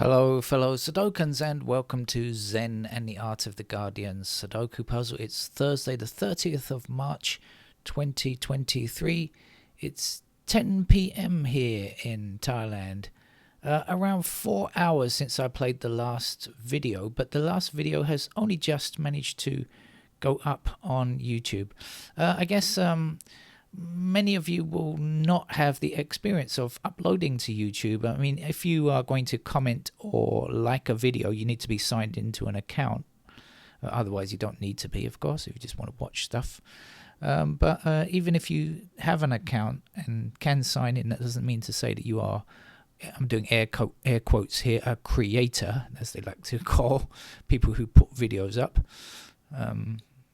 Hello, fellow Sudokans, and welcome to Zen and the Art of the Guardian Sudoku Puzzle. It's Thursday, the 30th of March, 2023. It's 10 p.m. here in Thailand. Around 4 hours since I played the last video, but the last video has only just managed to go up on YouTube. I guess many of you will not have the experience of uploading to YouTube. I mean, if you are going to comment or like a video, you need to be signed into an account. Otherwise, you don't need to be, of course, if you just want to watch stuff. But even if you have an account and can sign in, that doesn't mean to say that you are, I'm doing air quotes here, a creator, as they like to call people who put videos up.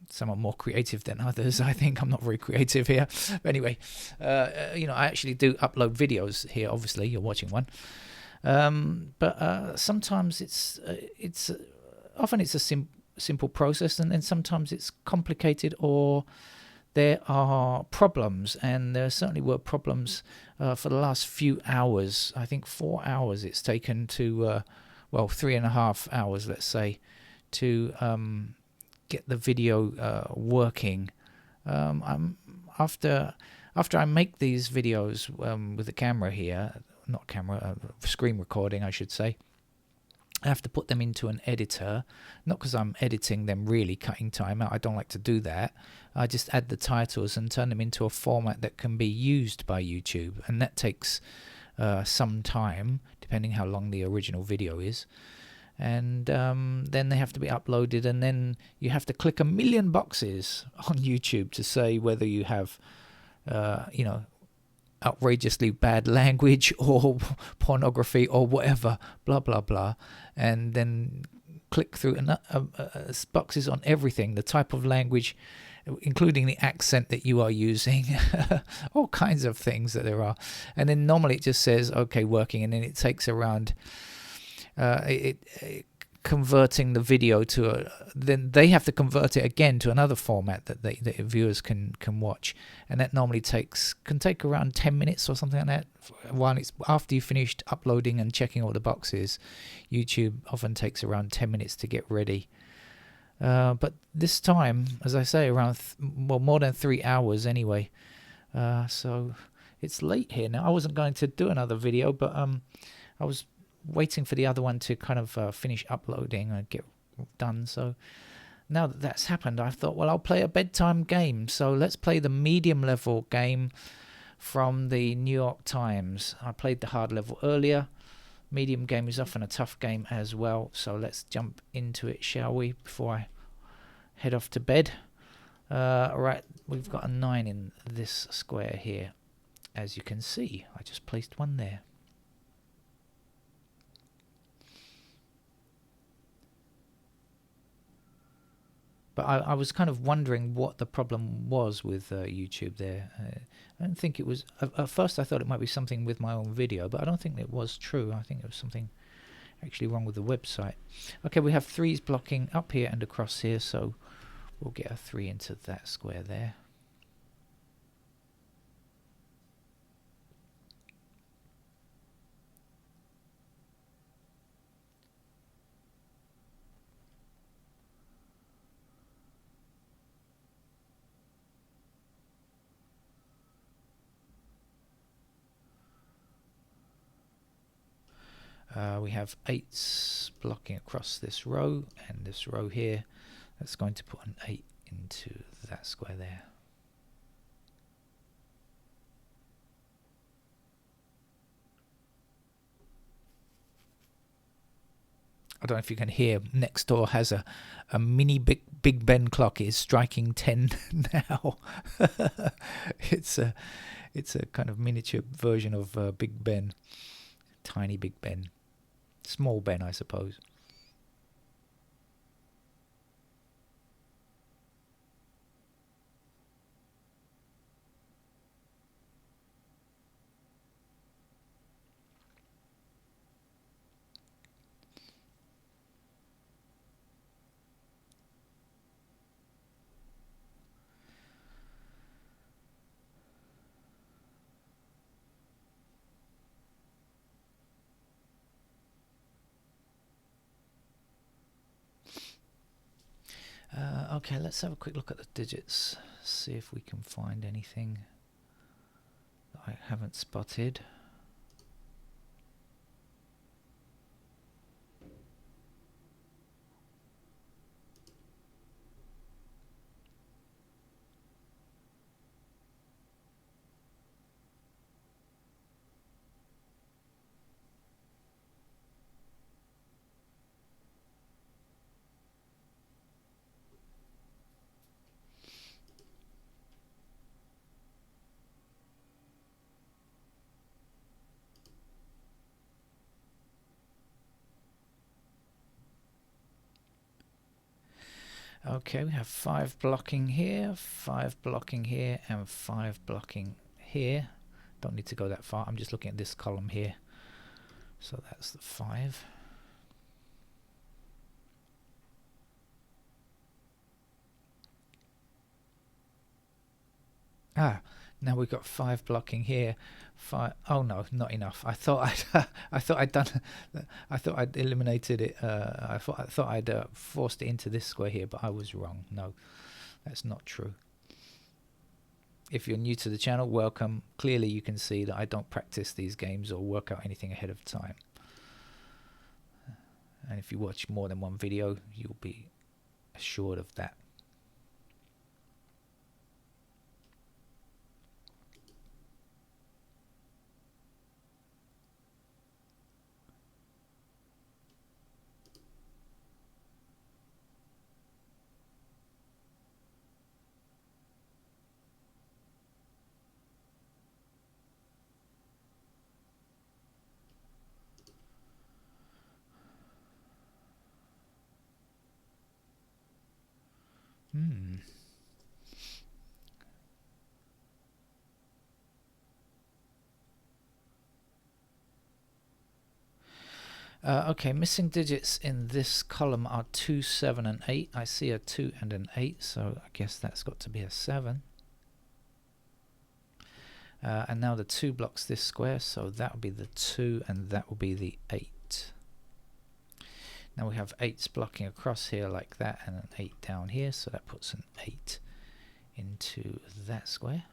Some are more creative than others. I think I'm not very creative here. But anyway, I actually do upload videos here. Obviously, you're watching one. But sometimes it's often it's a simple process, and then sometimes it's complicated, or there are problems. And there certainly were problems for the last few hours. I think 4 hours it's taken to, 3.5 hours, let's say, to get the video working. After I make these videos with the camera here, not camera, screen recording, I should say, I have to put them into an editor, not because I'm editing them, really cutting time out. I don't like to do that. I just add the titles and turn them into a format that can be used by YouTube, and that takes some time, depending how long the original video is. And then they have to be uploaded, and then you have to click a million boxes on YouTube to say whether you have, outrageously bad language or pornography or whatever, blah, blah, blah. And then click through boxes on everything, the type of language, including the accent that you are using, all kinds of things that there are. And then normally it just says, okay, working, and then it takes around... converting the video to then they have to convert it again to another format that the viewers can watch, and that normally can take around 10 minutes or something like that. While it's after you finished uploading and checking all the boxes, YouTube often takes around 10 minutes to get ready. But this time, as I say, around more than 3 hours anyway. So it's late here now. I wasn't going to do another video, but I was waiting for the other one to kind of finish uploading and get done. So now that that's happened, I thought, well, I'll play a bedtime game. So let's play the medium level game from the New York Times. I played the hard level earlier. Medium game is often a tough game as well. So let's jump into it, shall we, before I head off to bed. Alright, we've got a 9 in this square here. As you can see, I just placed one there. But I was kind of wondering what the problem was with YouTube there. I don't think it was... At first I thought it might be something with my own video, but I don't think it was true. I think it was something actually wrong with the website. Okay, we have 3s blocking up here and across here, so we'll get a 3 into that square there. We have 8s blocking across this row and this row here. That's going to put an 8 into that square there. I don't know if you can hear, next door has a mini Big Ben clock. It's striking 10 now. It's a kind of miniature version of Big Ben. Tiny Big Ben. Small Ben, I suppose. Okay, let's have a quick look at the digits, see if we can find anything that I haven't spotted. Okay, we have 5 blocking here, 5 blocking here, and 5 blocking here. Don't need to go that far, I'm just looking at this column here. So that's the 5. Ah, now we've got 5 blocking here. 5. Oh no, not enough. I thought I'd done. I thought I'd eliminated it. I thought I'd forced it into this square here, but I was wrong. No, that's not true. If you're new to the channel, welcome. Clearly, you can see that I don't practice these games or work out anything ahead of time. And if you watch more than one video, you'll be assured of that. Okay, missing digits in this column are 2, 7, and 8. I see a 2 and an 8, so I guess that's got to be a 7. And now the 2 blocks this square, so that will be the 2 and that will be the 8. Now we have 8s blocking across here like that and an 8 down here, so that puts an 8 into that square.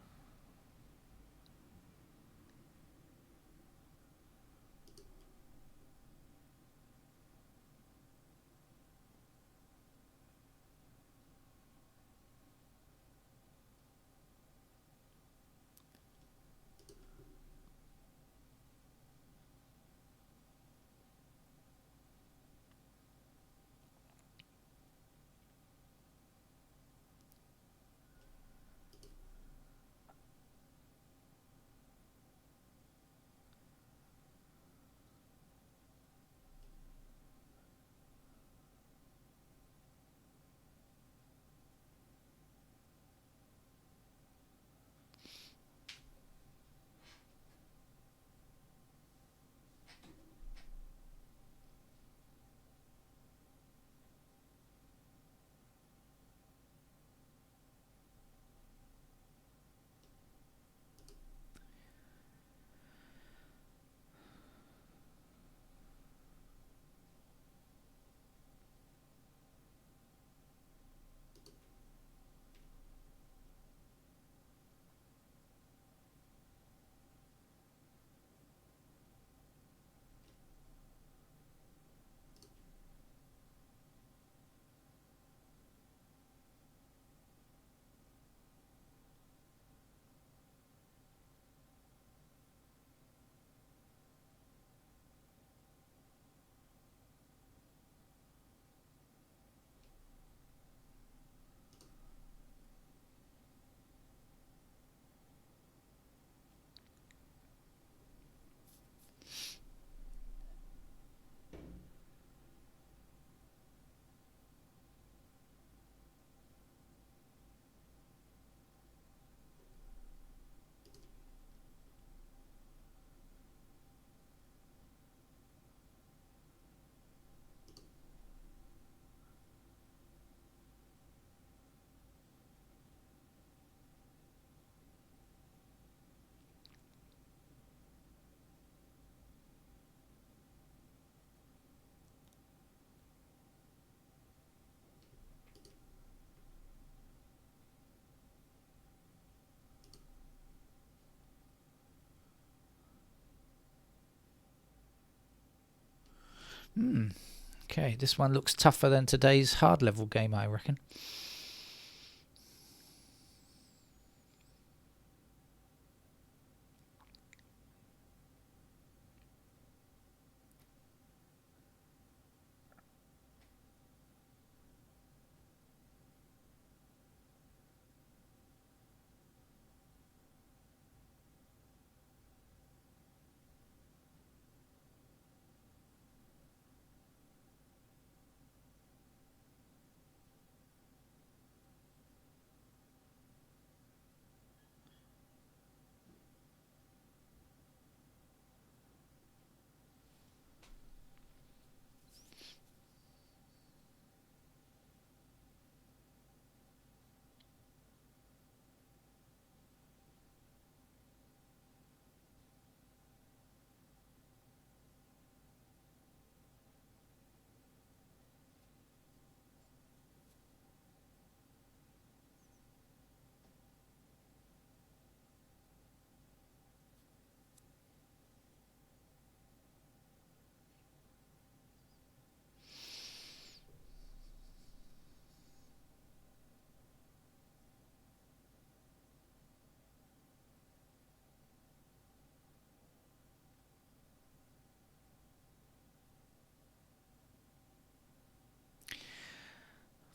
Okay, this one looks tougher than today's hard level game, I reckon.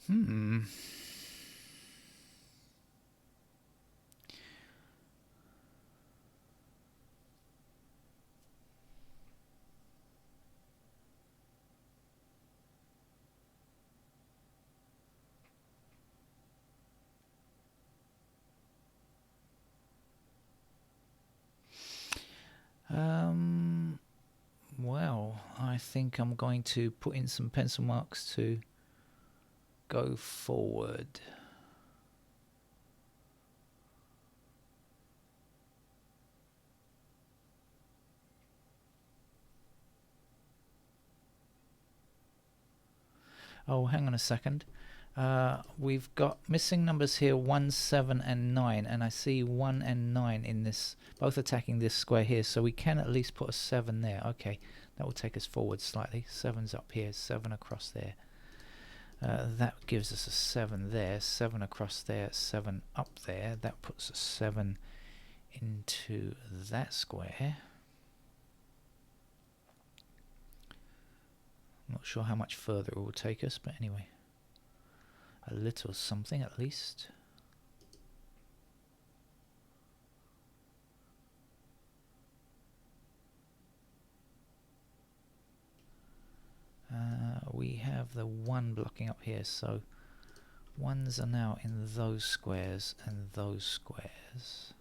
Hmm. Well, I think I'm going to put in some pencil marks to go forward. Oh, hang on a second. We've got missing numbers here 1, 7 and 9, and I see 1 and 9 in this, both attacking this square here, so we can at least put a 7 there. Okay, that will take us forward slightly. 7's up here, 7 across there. That gives us a 7 there, 7 across there, 7 up there. That puts a 7 into that square. I'm not sure how much further it will take us, but anyway. A little something at least. We have the 1 blocking up here, so 1s are now in those squares and those squares.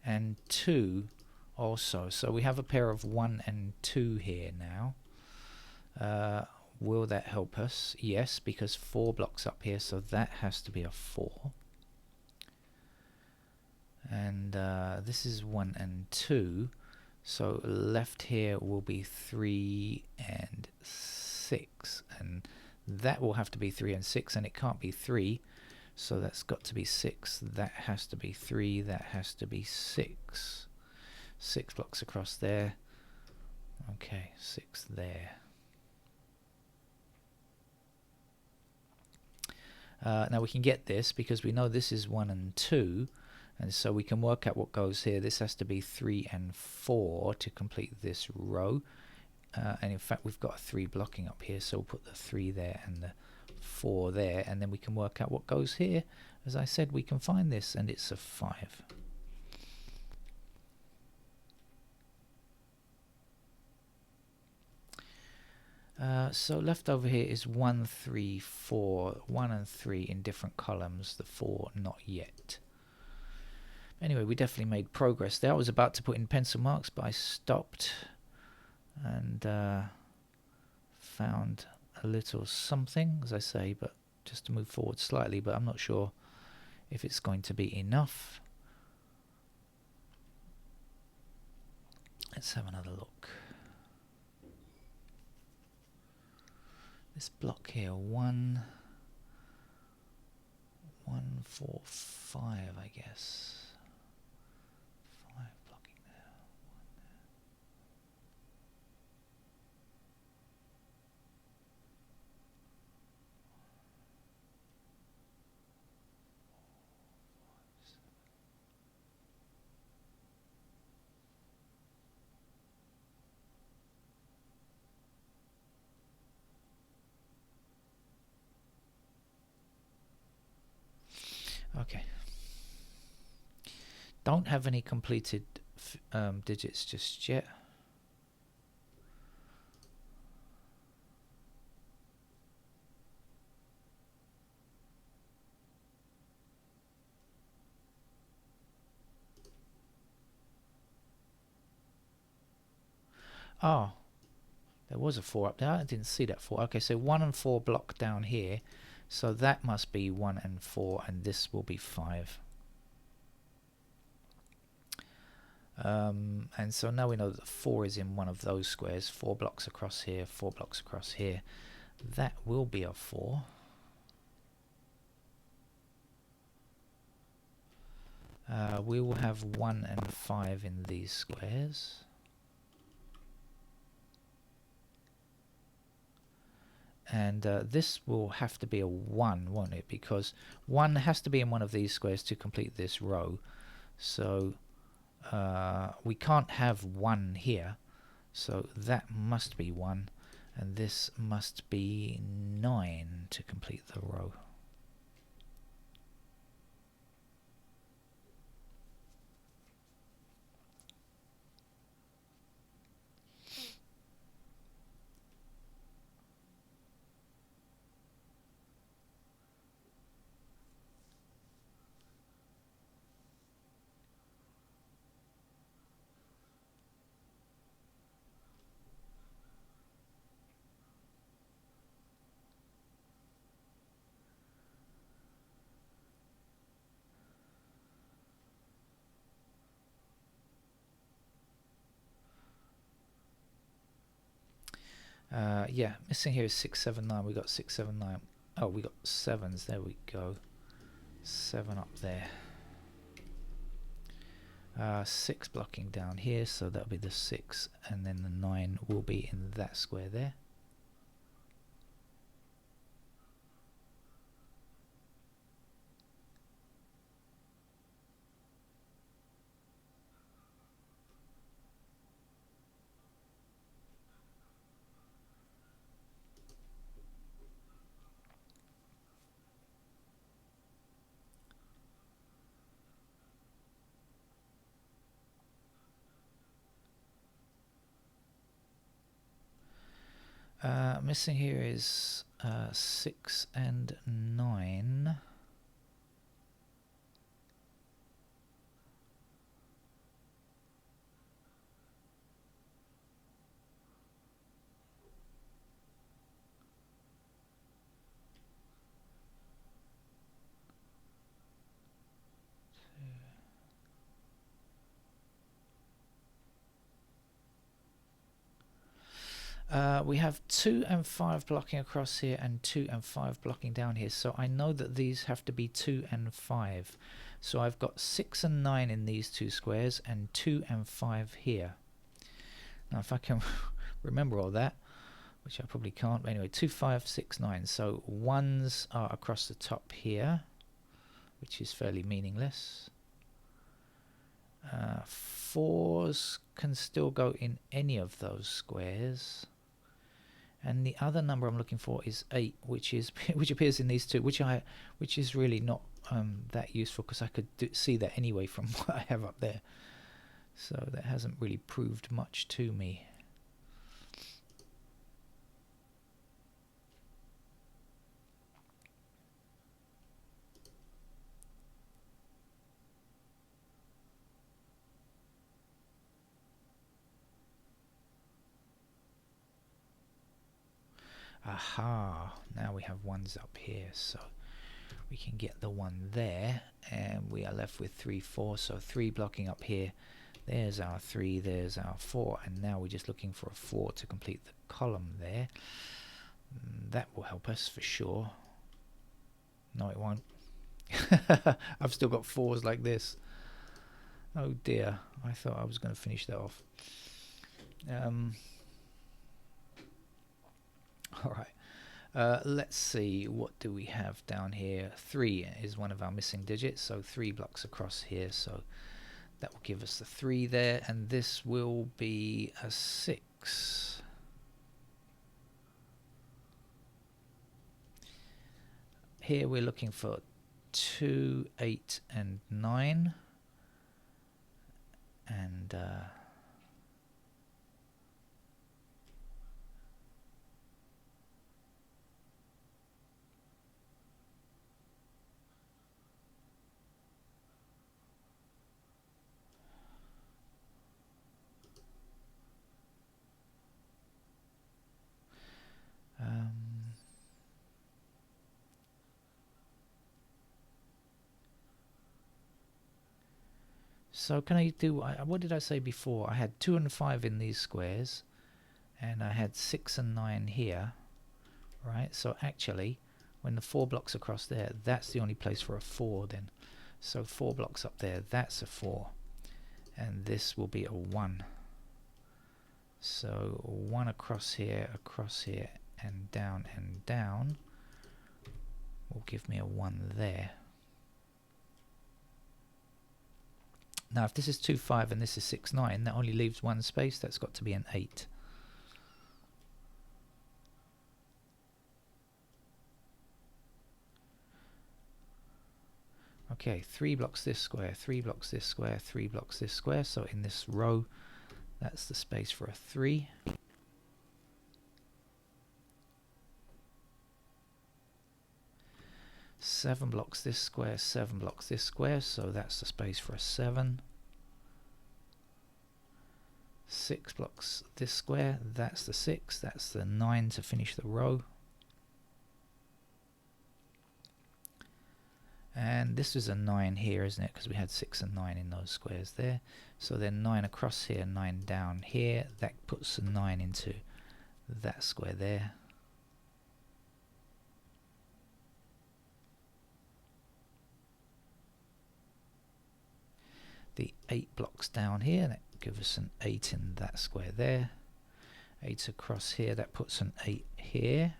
And 2 also. So we have a pair of 1 and 2 here now. Will that help us? Yes, because 4 blocks up here, so that has to be a 4. And this is 1 and 2. So left here will be 3 and 6. And that will have to be 3 and 6, and it can't be 3. So that's got to be 6. That has to be 3. That has to be 6. 6 blocks across there. Okay, 6 there. Now we can get this because we know this is 1 and 2, and so we can work out what goes here. This has to be 3 and 4 to complete this row, and in fact we've got a 3 blocking up here, so we'll put the 3 there and the 4 there, and then we can work out what goes here. As I said, we can find this, and it's a 5. So left over here is 1, 3, 4, 1 and 3 in different columns, the 4 not yet. Anyway, we definitely made progress there. I was about to put in pencil marks, but I stopped and found a little something, as I say, but just to move forward slightly, but I'm not sure if it's going to be enough. Let's have another look. This block here, 1, 4, 5, I guess. 5 blocking there. Okay. Don't have any completed digits just yet. Oh, there was a 4 up there. I didn't see that 4. Okay, so 1 and 4 block down here. So that must be 1 and 4, and this will be 5. And so now we know that 4 is in one of those squares. 4 blocks across here, 4 blocks across here. That will be a 4. We will have 1 and 5 in these squares. And this will have to be a 1, won't it? Because 1 has to be in one of these squares to complete this row. So we can't have 1 here. So that must be 1. And this must be 9 to complete the row. Yeah, missing here is 6, 7, 9. We got 6, 7, 9. Oh, we got 7s. There we go. 7 up there. 6 blocking down here, so that'll be the 6, and then the 9 will be in that square there. Missing here is 6 and 9. We have 2 and 5 blocking across here and 2 and 5 blocking down here. So I know that these have to be 2 and 5. So I've got 6 and 9 in these 2 squares and 2 and 5 here. Now if I can remember all that, which I probably can't, but anyway, 2, 5, 6, 9. So 1s are across the top here, which is fairly meaningless. 4s can still go in any of those squares. And the other number I'm looking for is 8, which appears in these 2, which is really not that useful, because I could see that anyway from what I have up there. So that hasn't really proved much to me. Aha, now we have 1s up here, so we can get the 1 there, and we are left with 3, 4, so 3 blocking up here. There's our 3, there's our 4, and now we're just looking for a 4 to complete the column there. That will help us for sure. No, it won't. I've still got 4s like this. Oh dear, I thought I was going to finish that off. Alright, let's see, what do we have down here? 3 is one of our missing digits, so 3 blocks across here, so that will give us the 3 there, and this will be a 6. Here we're looking for 2, 8 and 9, and so can I do, what did I say before? I had 2 and 5 in these squares, and I had 6 and 9 here, right? So actually, when the 4 blocks across there, that's the only place for a 4 then. So 4 blocks up there, that's a 4. And this will be a 1. So 1 across here, and down will give me a 1 there. Now if this is 2, 5 and this is 6, 9, that only leaves one space. That's got to be an 8. Okay, 3 blocks this square, 3 blocks this square, 3 blocks this square. So in this row, that's the space for a 3. Seven blocks this square, 7 blocks this square, so that's the space for a 7. 6 blocks this square, that's the 6, that's the 9 to finish the row. And this is a 9 here, isn't it? Because we had 6 and 9 in those squares there. So then 9 across here, 9 down here. That puts a 9 into that square there. The 8 blocks down here, that gives us an 8 in that square there. 8 across here, that puts an 8 here.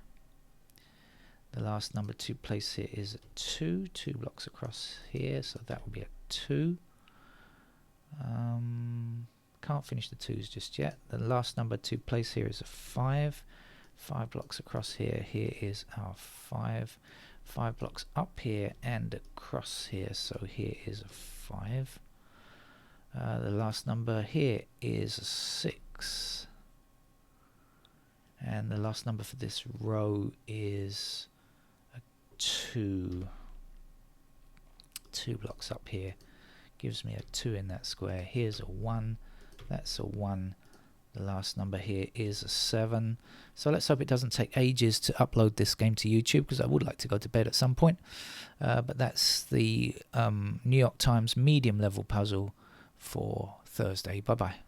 The last number to place here is a 2. 2 blocks across here, so that will be a 2. Can't finish the 2's just yet. The last number to place here is a 5. 5 blocks across here. Here is our 5. 5 blocks up here and across here, so here is a 5. The last number here is a 6. And the last number for this row is 2. 2 blocks up here gives me a 2 in that square. Here's a 1. That's a 1. The last number here is a 7. So let's hope it doesn't take ages to upload this game to YouTube, because I would like to go to bed at some point. But that's the New York Times medium level puzzle for Thursday. Bye bye.